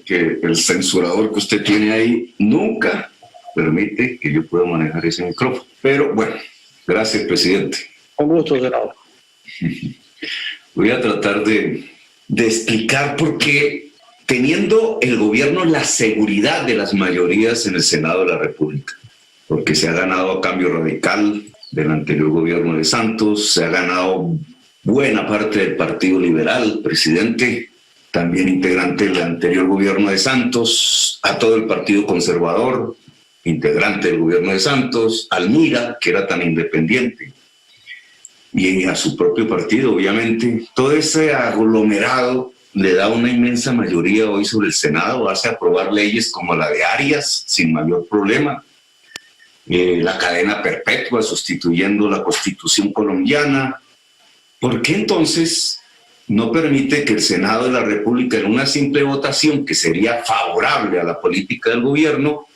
que el censurador que usted tiene ahí nunca permite que yo pueda manejar ese micrófono. Pero bueno, gracias, presidente. Con gusto, senador. Voy a tratar de explicar por qué, teniendo el gobierno la seguridad de las mayorías en el Senado de la República, porque se ha ganado a cambio radical del anterior gobierno de Santos, se ha ganado buena parte del Partido Liberal, presidente, también integrante del anterior gobierno de Santos, a todo el Partido Conservador, integrante del gobierno de Santos, al MIRA, que era tan independiente, y a su propio partido, obviamente. Todo ese aglomerado le da una inmensa mayoría hoy sobre el Senado, hace aprobar leyes como la de Arias sin mayor problema, la cadena perpetua sustituyendo la Constitución colombiana. ¿Por qué entonces no permite que el Senado de la República, en una simple votación que sería favorable a la política del gobierno,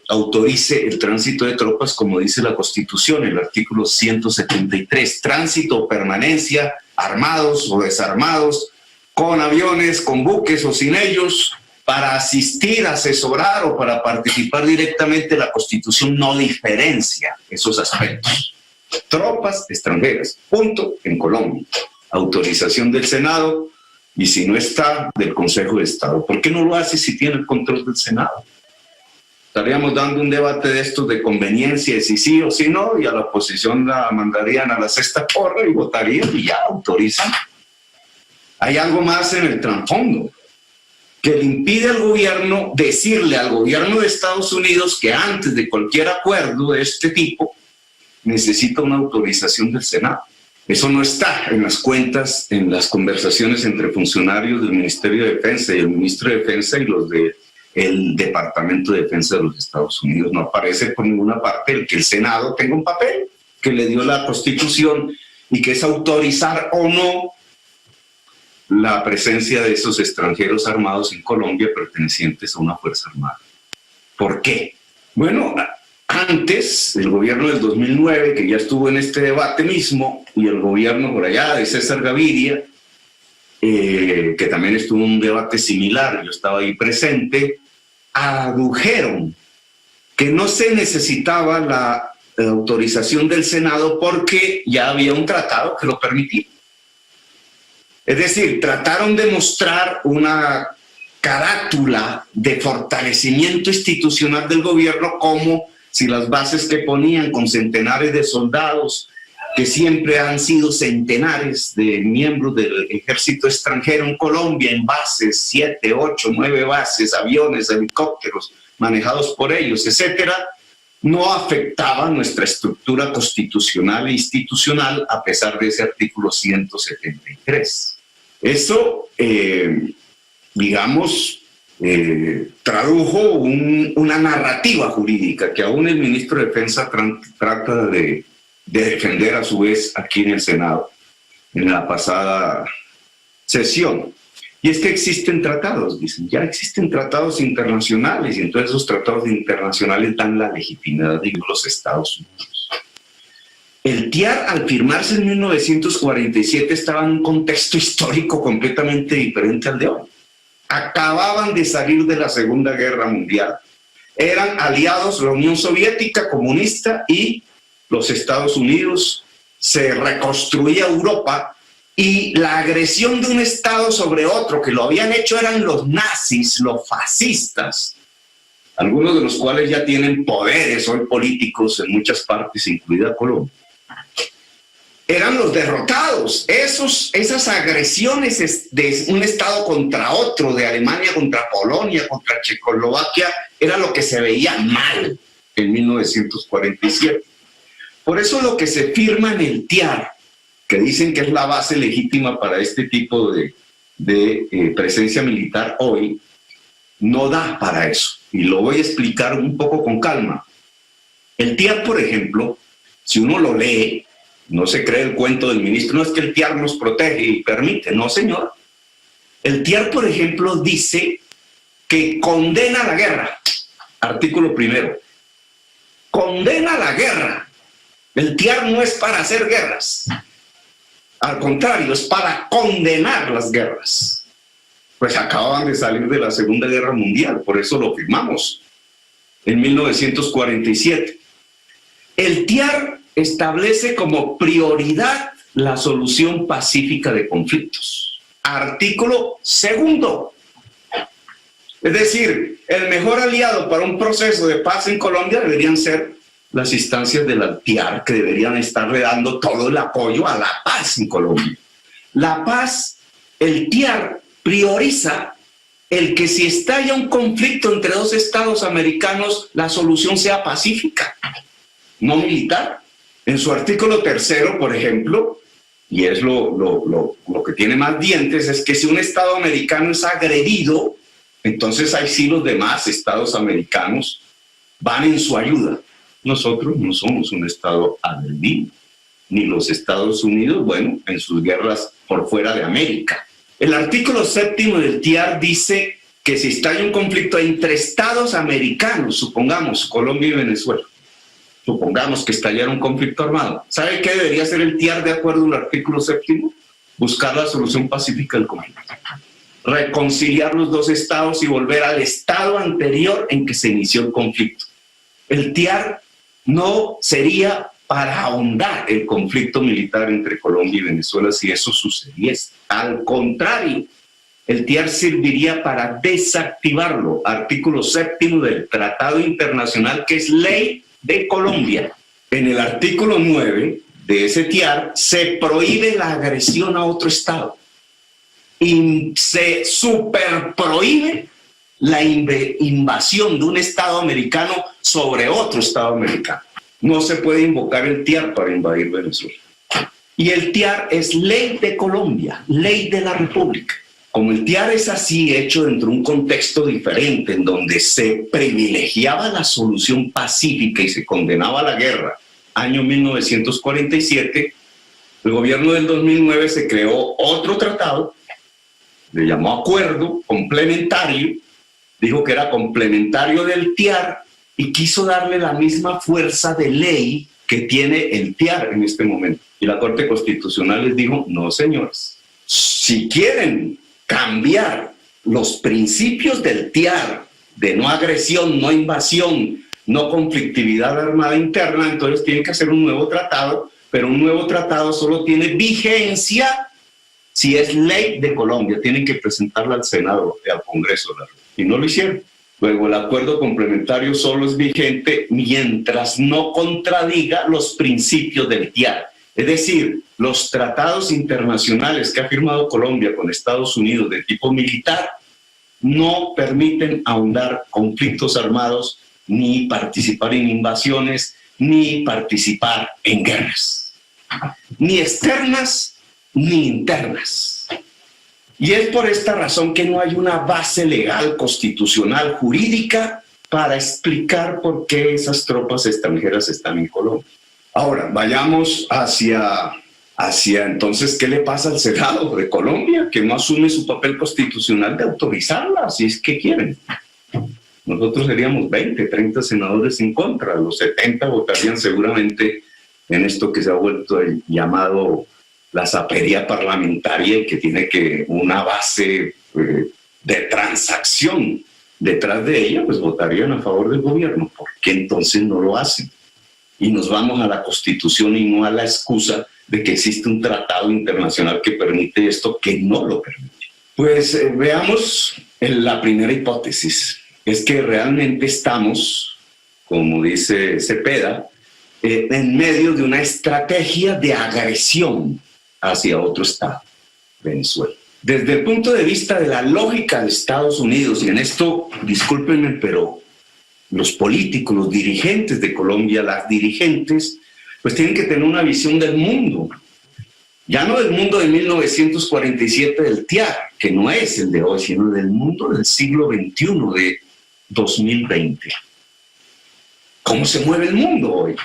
autorice el tránsito de tropas, como dice la Constitución, el artículo 173, tránsito o permanencia, armados o desarmados, con aviones, con buques o sin ellos, para asistir, asesorar o para participar directamente? La Constitución no diferencia esos aspectos. Tropas extranjeras, punto, en Colombia. Autorización del Senado, y si no está, del Consejo de Estado. ¿Por qué no lo hace si tiene el control del Senado? Estaríamos dando un debate de estos de conveniencia, de si sí o si no, y a la oposición la mandarían a la sexta porra y votarían y ya autorizan. Hay algo más en el trasfondo que le impide al gobierno decirle al gobierno de Estados Unidos que antes de cualquier acuerdo de este tipo necesita una autorización del Senado. Eso no está en las cuentas, en las conversaciones entre funcionarios del Ministerio de Defensa y el ministro de Defensa y los del Departamento de Defensa de los Estados Unidos. No aparece por ninguna parte el que el Senado tenga un papel que le dio la Constitución y que es autorizar o no la presencia de esos extranjeros armados en Colombia pertenecientes a una fuerza armada. ¿Por qué? Bueno, antes, el gobierno del 2009, que ya estuvo en este debate mismo, y el gobierno por allá de César Gaviria, que también estuvo en un debate similar, yo estaba ahí presente, adujeron que no se necesitaba la autorización del Senado porque ya había un tratado que lo permitía. Es decir, trataron de mostrar una carátula de fortalecimiento institucional del gobierno, como si las bases que ponían con centenares de soldados, que siempre han sido centenares de miembros del ejército extranjero en Colombia, en bases, 7, 8, 9 bases, aviones, helicópteros manejados por ellos, etcétera, no afectaba nuestra estructura constitucional e institucional a pesar de ese artículo 173. Eso, digamos, tradujo una narrativa jurídica que aún el ministro de Defensa trata de defender a su vez aquí en el Senado, en la pasada sesión. Y es que existen tratados, dicen, ya existen tratados internacionales, y entonces esos tratados internacionales dan la legitimidad de los Estados Unidos. El TIAR, al firmarse en 1947, estaba en un contexto histórico completamente diferente al de hoy. Acababan de salir de la Segunda Guerra Mundial. Eran aliados la Unión Soviética comunista y los Estados Unidos. Se reconstruía Europa y la agresión de un Estado sobre otro, que lo habían hecho, eran los nazis, los fascistas, algunos de los cuales ya tienen poderes hoy políticos en muchas partes, incluida Colombia. Eran los derrotados. Esas agresiones de un Estado contra otro, de Alemania contra Polonia, contra Checoslovaquia, era lo que se veía mal en 1947. Por eso lo que se firma en el TIAR, que dicen que es la base legítima para este tipo de presencia militar hoy, no da para eso. Y lo voy a explicar un poco con calma. El TIAR, por ejemplo, si uno lo lee, no se cree el cuento del ministro, no es que el TIAR nos protege y permite, no señor. El TIAR, por ejemplo, dice que condena la guerra, artículo 1. Condena la guerra. El TIAR no es para hacer guerras, al contrario, es para condenar las guerras. pues acababan de salir de la Segunda Guerra Mundial, por eso lo firmamos en 1947. El TIAR establece como prioridad la solución pacífica de conflictos. Artículo 2. Es decir, el mejor aliado para un proceso de paz en Colombia deberían ser las instancias de la TIAR, que deberían estarle dando todo el apoyo a la paz en Colombia. La paz, el TIAR prioriza el que si estalla un conflicto entre dos estados americanos, la solución sea pacífica, no militar. En su artículo 3, por ejemplo, y es lo que tiene más dientes, es que si un estado americano es agredido, entonces ahí sí los demás estados americanos van en su ayuda. Nosotros no somos un estado agredido, ni los Estados Unidos, bueno, en sus guerras por fuera de América. El artículo 7 del TIAR dice que si estalla un conflicto entre estados americanos, supongamos Colombia y Venezuela, supongamos que estallara un conflicto armado, ¿sabe qué debería hacer el TIAR de acuerdo al artículo 7? Buscar la solución pacífica del conflicto. Reconciliar los dos estados y volver al estado anterior en que se inició el conflicto. El TIAR no sería para ahondar el conflicto militar entre Colombia y Venezuela si eso sucediese. Al contrario, el TIAR serviría para desactivarlo. Artículo 7 del Tratado Internacional, que es ley de Colombia. En el artículo 9 de ese TIAR se prohíbe la agresión a otro estado. Y se superprohíbe la invasión de un estado americano sobre otro estado americano. No se puede invocar el TIAR para invadir Venezuela. Y el TIAR es ley de Colombia, ley de la República. Como el TIAR es así, hecho dentro de un contexto diferente, en donde se privilegiaba la solución pacífica y se condenaba la guerra, año 1947, el gobierno del 2009 se creó otro tratado, le llamó acuerdo complementario, dijo que era complementario del TIAR y quiso darle la misma fuerza de ley que tiene el TIAR en este momento. Y la Corte Constitucional les dijo, no señores, si quieren cambiar los principios del TIAR de no agresión, no invasión, no conflictividad armada interna, entonces tienen que hacer un nuevo tratado, pero un nuevo tratado solo tiene vigencia si es ley de Colombia. Tienen que presentarla al Senado y al Congreso, y no lo hicieron. Luego, el acuerdo complementario solo es vigente mientras no contradiga los principios del TIAR. Es decir, los tratados internacionales que ha firmado Colombia con Estados Unidos de tipo militar no permiten ahondar conflictos armados, ni participar en invasiones, ni participar en guerras, ni externas ni internas. Y es por esta razón que no hay una base legal, constitucional, jurídica para explicar por qué esas tropas extranjeras están en Colombia. Ahora, vayamos hacia entonces, ¿qué le pasa al Senado de Colombia? Que no asume su papel constitucional de autorizarla, si es que quieren. Nosotros seríamos 20, 30 senadores en contra, los 70 votarían seguramente en esto que se ha vuelto el llamado la sapería parlamentaria, y que tiene que una base de transacción detrás de ella, pues votarían a favor del gobierno. ¿Por qué entonces no lo hacen? Y nos vamos a la Constitución y no a la excusa de que existe un tratado internacional que permite esto, que no lo permite. Pues veamos la primera hipótesis. Es que realmente estamos, como dice Cepeda, en medio de una estrategia de agresión hacia otro estado, Venezuela. Desde el punto de vista de la lógica de Estados Unidos, y en esto, discúlpenme, pero los políticos, los dirigentes de Colombia, las dirigentes, pues tienen que tener una visión del mundo. Ya no del mundo de 1947 del TIAR, que no es el de hoy, sino del mundo del siglo XXI, de 2020. ¿Cómo se mueve el mundo hoy?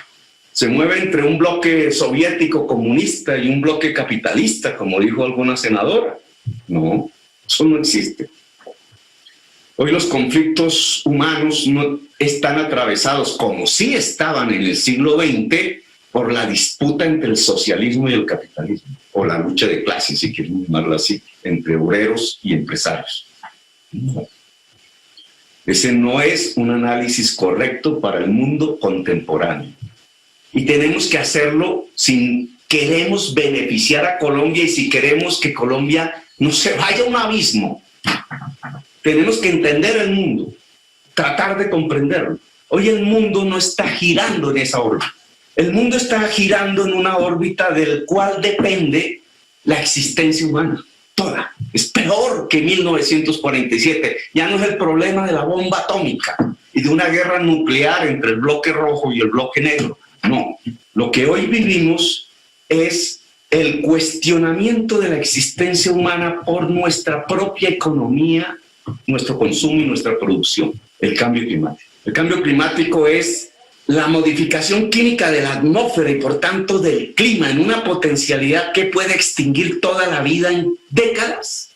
Se mueve entre un bloque soviético comunista y un bloque capitalista, como dijo alguna senadora. No, eso no existe. Hoy los conflictos humanos no están atravesados, como sí estaban en el siglo XX, por la disputa entre el socialismo y el capitalismo, o la lucha de clases, si quieren llamarlo así, entre obreros y empresarios. No. Ese no es un análisis correcto para el mundo contemporáneo. Y tenemos que hacerlo si queremos beneficiar a Colombia y si queremos que Colombia no se vaya a un abismo. Tenemos que entender el mundo, tratar de comprenderlo. Hoy el mundo no está girando en esa órbita. El mundo está girando en una órbita del cual depende la existencia humana, toda. Es peor que 1947. Ya no es el problema de la bomba atómica y de una guerra nuclear entre el bloque rojo y el bloque negro. No, lo que hoy vivimos es el cuestionamiento de la existencia humana por nuestra propia economía, nuestro consumo y nuestra producción, el cambio climático. El cambio climático es la modificación química de la atmósfera y por tanto del clima en una potencialidad que puede extinguir toda la vida en décadas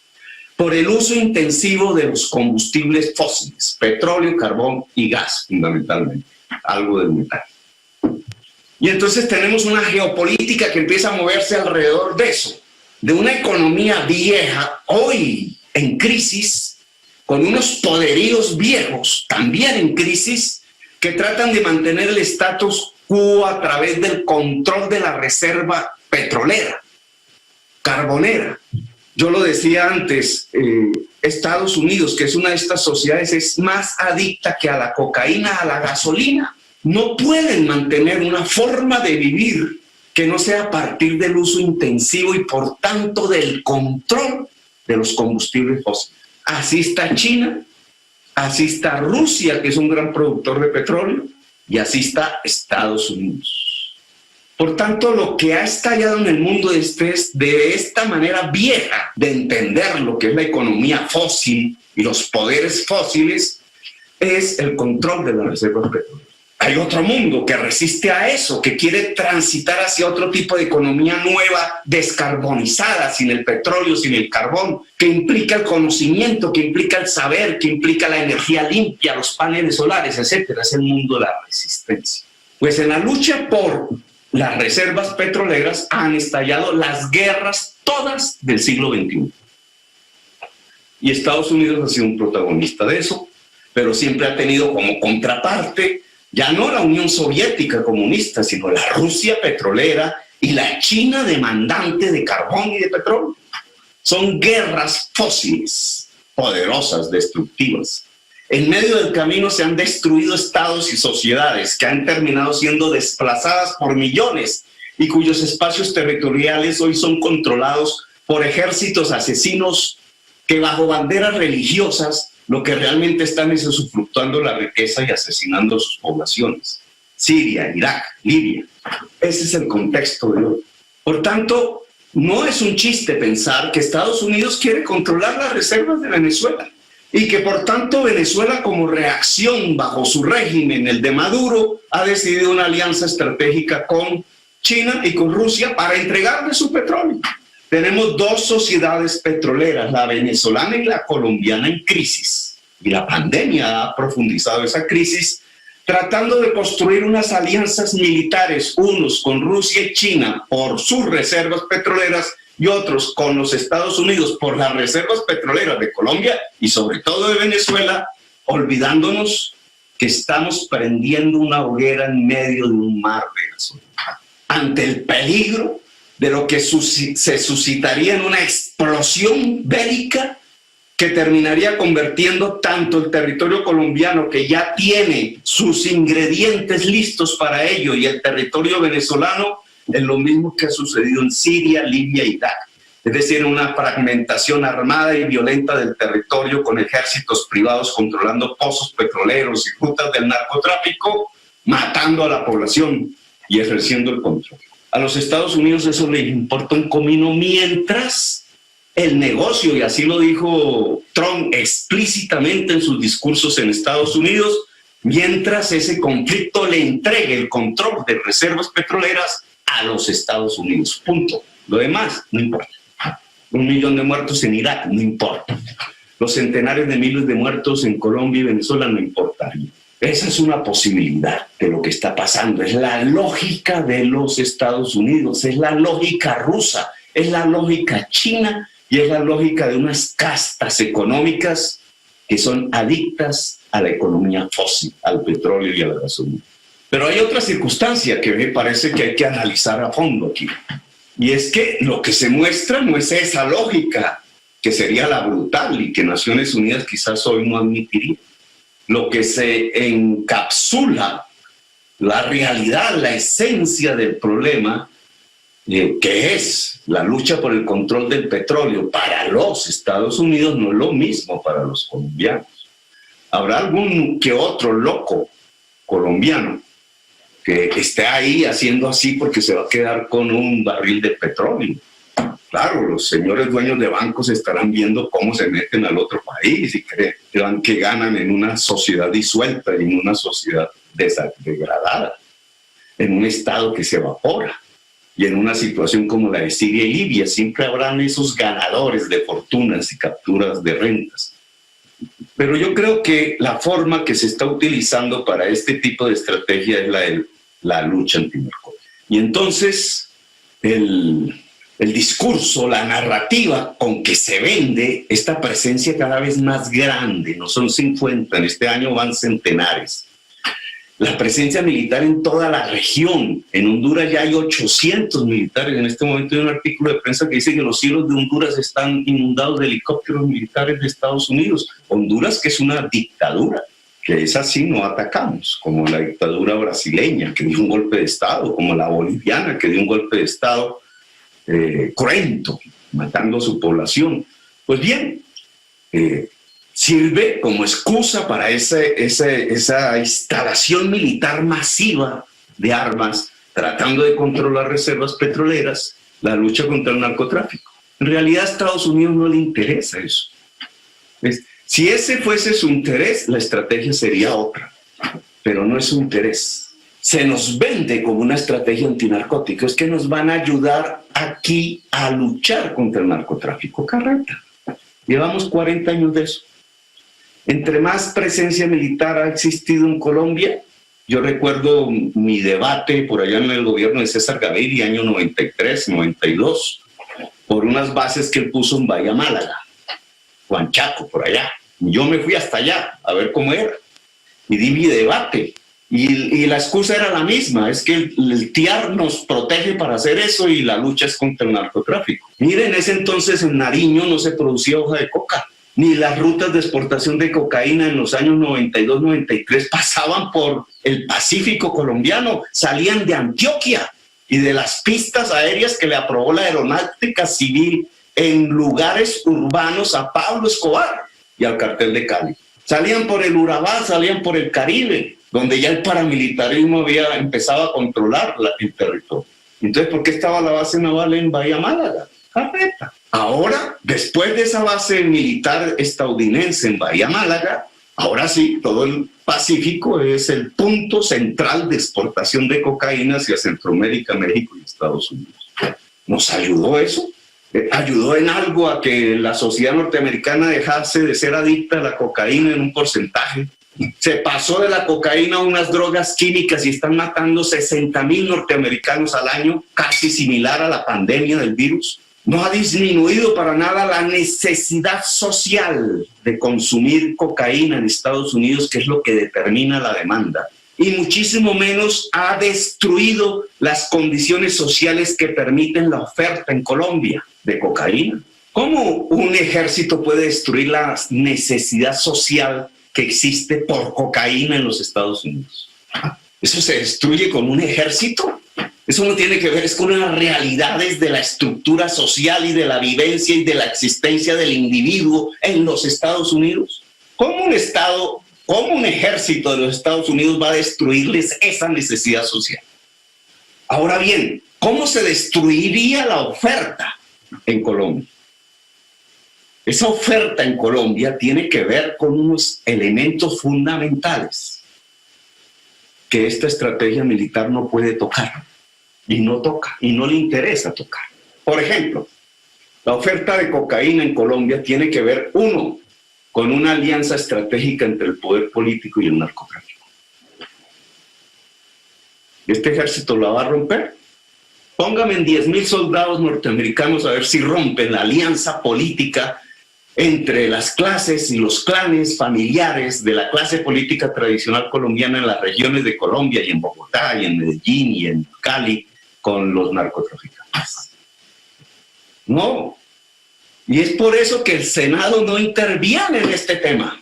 por el uso intensivo de los combustibles fósiles, petróleo, carbón y gas fundamentalmente, algo del metal. Y entonces tenemos una geopolítica que empieza a moverse alrededor de eso, de una economía vieja, hoy en crisis, con unos poderíos viejos, también en crisis, que tratan de mantener el status quo a través del control de la reserva petrolera, carbonera. Yo lo decía antes, Estados Unidos, que es una de estas sociedades, es más adicta que a la cocaína, a la gasolina. No pueden mantener una forma de vivir que no sea a partir del uso intensivo y por tanto del control de los combustibles fósiles. Así está China, así está Rusia, que es un gran productor de petróleo, y así está Estados Unidos. Por tanto, lo que ha estallado en el mundo es de esta manera vieja de entender lo que es la economía fósil y los poderes fósiles, es el control de las reservas petroleras. Hay otro mundo que resiste a eso, que quiere transitar hacia otro tipo de economía nueva, descarbonizada, sin el petróleo, sin el carbón, que implica el conocimiento, que implica el saber, que implica la energía limpia, los paneles solares, etc. Es el mundo de la resistencia. Pues en la lucha por las reservas petroleras han estallado las guerras todas del siglo XXI. Y Estados Unidos ha sido un protagonista de eso, pero siempre ha tenido como contraparte ya no la Unión Soviética comunista, sino la Rusia petrolera y la China demandante de carbón y de petróleo. Son guerras fósiles, poderosas, destructivas. En medio del camino se han destruido estados y sociedades que han terminado siendo desplazadas por millones y cuyos espacios territoriales hoy son controlados por ejércitos asesinos que bajo banderas religiosas lo que realmente están es usufructuando la riqueza y asesinando a sus poblaciones. Siria, Irak, Libia. Ese es el contexto de hoy. Por tanto, no es un chiste pensar que Estados Unidos quiere controlar las reservas de Venezuela y que por tanto Venezuela, como reacción bajo su régimen, el de Maduro, ha decidido una alianza estratégica con China y con Rusia para entregarle su petróleo. Tenemos dos sociedades petroleras, la venezolana y la colombiana, en crisis. Y la pandemia ha profundizado esa crisis, tratando de construir unas alianzas militares, unos con Rusia y China por sus reservas petroleras y otros con los Estados Unidos por las reservas petroleras de Colombia y sobre todo de Venezuela, olvidándonos que estamos prendiendo una hoguera en medio de un mar de gasolina. Ante el peligro de lo que se suscitaría en una explosión bélica que terminaría convirtiendo tanto el territorio colombiano, que ya tiene sus ingredientes listos para ello, y el territorio venezolano, en lo mismo que ha sucedido en Siria, Libia e Irak. Es decir, una fragmentación armada y violenta del territorio con ejércitos privados controlando pozos petroleros y rutas del narcotráfico, matando a la población y ejerciendo el control. A los Estados Unidos eso les importa un comino, mientras el negocio, y así lo dijo Trump explícitamente en sus discursos en Estados Unidos, mientras ese conflicto le entregue el control de reservas petroleras a los Estados Unidos. Punto. Lo demás no importa. 1 millón de muertos en Irak no importa. Los centenares de miles de muertos en Colombia y Venezuela no importarían. Esa es una posibilidad de lo que está pasando. Es la lógica de los Estados Unidos, es la lógica rusa, es la lógica china y es la lógica de unas castas económicas que son adictas a la economía fósil, al petróleo y a la gasolina. Pero hay otra circunstancia que me parece que hay que analizar a fondo aquí. Y es que lo que se muestra no es esa lógica, que sería la brutal y que Naciones Unidas quizás hoy no admitiría. Lo que se encapsula, la realidad, la esencia del problema, que es la lucha por el control del petróleo para los Estados Unidos, no es lo mismo para los colombianos. Habrá algún que otro loco colombiano que esté ahí haciendo así porque se va a quedar con un barril de petróleo. Claro, los señores dueños de bancos estarán viendo cómo se meten al otro país y creen que ganan en una sociedad disuelta, en una sociedad degradada, en un estado que se evapora. Y en una situación como la de Siria y Libia siempre habrán esos ganadores de fortunas y capturas de rentas. Pero yo creo que la forma que se está utilizando para este tipo de estrategia es la lucha antinarcótica. Y entonces el discurso, la narrativa con que se vende esta presencia cada vez más grande, no son 50, en este año van centenares. La presencia militar en toda la región. En Honduras ya hay 800 militares. En este momento hay un artículo de prensa que dice que los cielos de Honduras están inundados de helicópteros militares de Estados Unidos. Honduras, que es una dictadura, que es así, no atacamos, como la dictadura brasileña, que dio un golpe de Estado, como la boliviana, que dio un golpe de Estado cruento, matando a su población. Pues bien, sirve como excusa para esa instalación militar masiva de armas, tratando de controlar reservas petroleras, la lucha contra el narcotráfico. En realidad a Estados Unidos no le interesa eso. Si ese fuese su interés, la estrategia sería otra, pero no es su interés. Se nos vende como una estrategia antinarcótica, es que nos van a ayudar aquí a luchar contra el narcotráfico. Carreta. Llevamos 40 años de eso. Entre más presencia militar ha existido en Colombia, yo recuerdo mi debate por allá en el gobierno de César Gaviria, año 93, 92, por unas bases que él puso en Bahía Málaga, Juan Chaco, por allá. Yo me fui hasta allá a ver cómo era y di mi debate. Y la excusa era la misma, es que el TIAR nos protege para hacer eso y la lucha es contra el narcotráfico. Miren, en ese entonces en Nariño no se producía hoja de coca, ni las rutas de exportación de cocaína en los años 92-93 pasaban por el Pacífico colombiano, salían de Antioquia y de las pistas aéreas que le aprobó la Aeronáutica Civil en lugares urbanos a Pablo Escobar y al Cartel de Cali. Salían por el Urabá, salían por el Caribe, donde ya el paramilitarismo había empezado a controlar el territorio. Entonces, ¿por qué estaba la base naval en Bahía Málaga? Carreta. Ahora, después de esa base militar estadounidense en Bahía Málaga, ahora sí, todo el Pacífico es el punto central de exportación de cocaína hacia Centroamérica, México y Estados Unidos. ¿Nos ayudó eso? ¿Ayudó en algo a que la sociedad norteamericana dejase de ser adicta a la cocaína en un porcentaje? Se pasó de la cocaína a unas drogas químicas y están matando 60,000 norteamericanos al año, casi similar a la pandemia del virus. No ha disminuido para nada la necesidad social de consumir cocaína en Estados Unidos, que es lo que determina la demanda. Y muchísimo menos ha destruido las condiciones sociales que permiten la oferta en Colombia de cocaína. ¿Cómo un ejército puede destruir la necesidad social que existe por cocaína en los Estados Unidos? ¿Eso se destruye con un ejército? Eso no tiene que ver, es con las realidades de la estructura social y de la vivencia y de la existencia del individuo en los Estados Unidos. ¿Cómo un Estado, cómo un ejército de los Estados Unidos va a destruirles esa necesidad social? Ahora bien, ¿cómo se destruiría la oferta en Colombia? Esa oferta en Colombia tiene que ver con unos elementos fundamentales que esta estrategia militar no puede tocar. Y no toca, y no le interesa tocar. Por ejemplo, la oferta de cocaína en Colombia tiene que ver, uno, con una alianza estratégica entre el poder político y el narcotráfico. ¿Este ejército la va a romper? Póngame en 10,000 soldados norteamericanos a ver si rompen la alianza política entre las clases y los clanes familiares de la clase política tradicional colombiana en las regiones de Colombia y en Bogotá y en Medellín y en Cali con los narcotraficantes. No. Y es por eso que el Senado no interviene en este tema,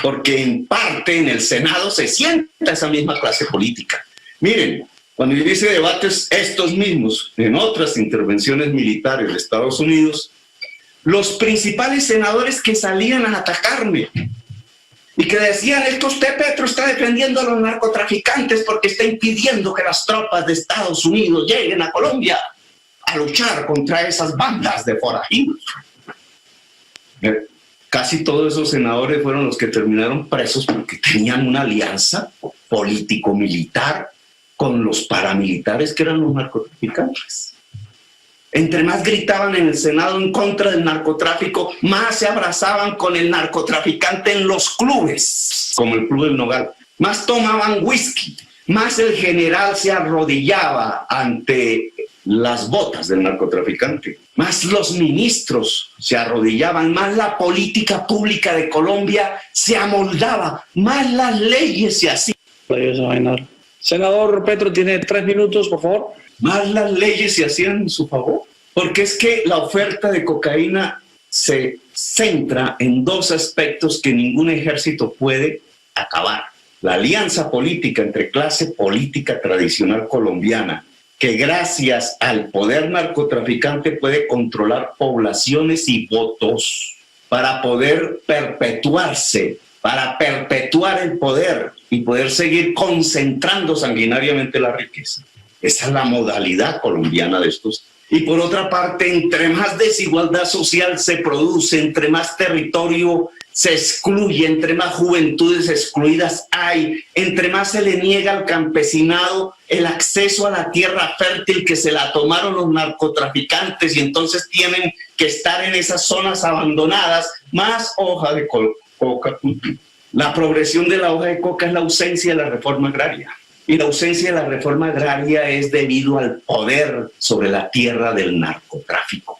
porque en parte en el Senado se sienta esa misma clase política. Miren, cuando yo hice debates estos mismos en otras intervenciones militares de Estados Unidos, los principales senadores que salían a atacarme y que decían, es que usted, Petro, está defendiendo a los narcotraficantes porque está impidiendo que las tropas de Estados Unidos lleguen a Colombia a luchar contra esas bandas de forajidos. Casi todos esos senadores fueron los que terminaron presos porque tenían una alianza político-militar con los paramilitares que eran los narcotraficantes. Entre más gritaban en el Senado en contra del narcotráfico, más se abrazaban con el narcotraficante en los clubes, como el Club del Nogal. Más tomaban whisky, más el general se arrodillaba ante las botas del narcotraficante. Más los ministros se arrodillaban, más la política pública de Colombia se amoldaba, más las leyes se hacían. Senador Petro, tiene 3 minutos, por favor. Más las leyes se hacían en su favor, porque es que la oferta de cocaína se centra en 2 aspectos que ningún ejército puede acabar. La alianza política entre clase política tradicional colombiana, que gracias al poder narcotraficante puede controlar poblaciones y votos para poder perpetuarse, para perpetuar el poder y poder seguir concentrando sanguinariamente la riqueza. Esa es la modalidad colombiana de estos. Y por otra parte, entre más desigualdad social se produce, entre más territorio se excluye, entre más juventudes excluidas hay, entre más se le niega al campesinado el acceso a la tierra fértil que se la tomaron los narcotraficantes y entonces tienen que estar en esas zonas abandonadas, más hoja de coca. La progresión de la hoja de coca es la ausencia de la reforma agraria. Y la ausencia de la reforma agraria es debido al poder sobre la tierra del narcotráfico.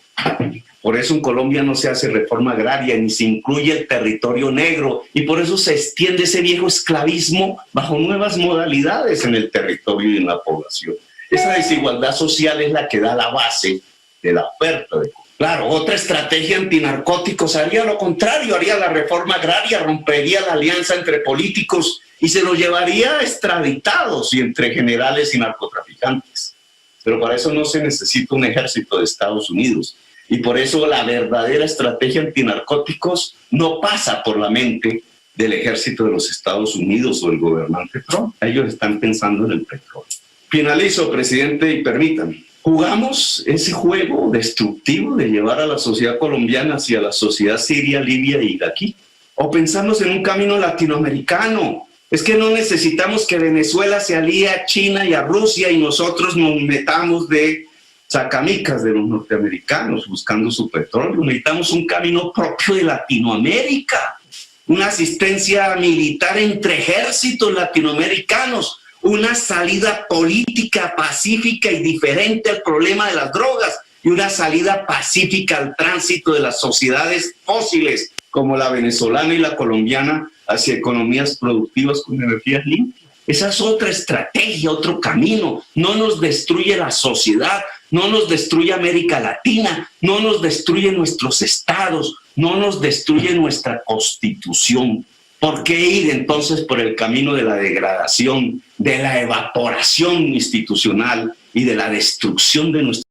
Por eso en Colombia no se hace reforma agraria ni se incluye el territorio negro y por eso se extiende ese viejo esclavismo bajo nuevas modalidades en el territorio y en la población. Esa desigualdad social es la que da la base de la oferta de coca. Claro, otra estrategia antinarcóticos haría lo contrario, haría la reforma agraria, rompería la alianza entre políticos y se los llevaría extraditados y entre generales y narcotraficantes. Pero para eso no se necesita un ejército de Estados Unidos. Y por eso la verdadera estrategia antinarcóticos no pasa por la mente del ejército de los Estados Unidos o el gobernante Trump. Ellos están pensando en el petróleo. Finalizo, presidente, y permítanme. Jugamos ese juego destructivo de llevar a la sociedad colombiana hacia la sociedad siria, libia y iraquí. O pensamos en un camino latinoamericano. Es que no necesitamos que Venezuela se alíe a China y a Rusia y nosotros nos metamos de sacamicas de los norteamericanos buscando su petróleo. Necesitamos un camino propio de Latinoamérica, una asistencia militar entre ejércitos latinoamericanos, una salida política pacífica y diferente al problema de las drogas y una salida pacífica al tránsito de las sociedades fósiles como la venezolana y la colombiana hacia economías productivas con energías limpias. Esa es otra estrategia, otro camino. No nos destruye la sociedad, no nos destruye América Latina, no nos destruye nuestros estados, no nos destruye nuestra constitución. ¿Por qué ir entonces por el camino de la degradación, de la evaporación institucional y de la destrucción de nuestra